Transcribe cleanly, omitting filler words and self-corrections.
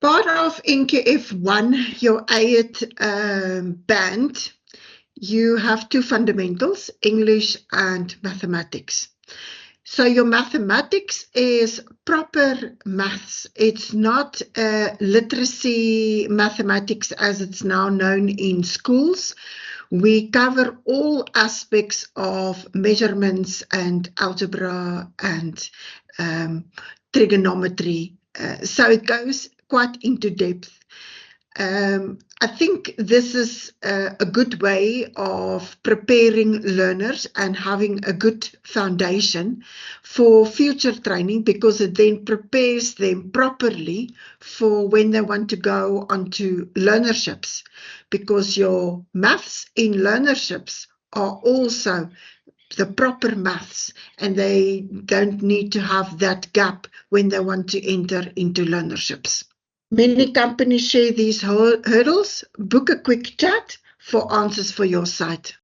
Part of NKF1, your AIT band, you have two fundamentals, English and mathematics. So your mathematics is proper maths. It's not literacy mathematics as it's now known in schools. We cover all aspects of measurements and algebra and trigonometry. So it goes quite into depth. I think this is a good way of preparing learners and having a good foundation for future training, because it then prepares them properly for when they want to go onto learnerships, because your maths in learnerships are also the proper maths, and they don't need to have that gap when they want to enter into learnerships. Many companies share these hurdles. Book a quick chat for answers for your site.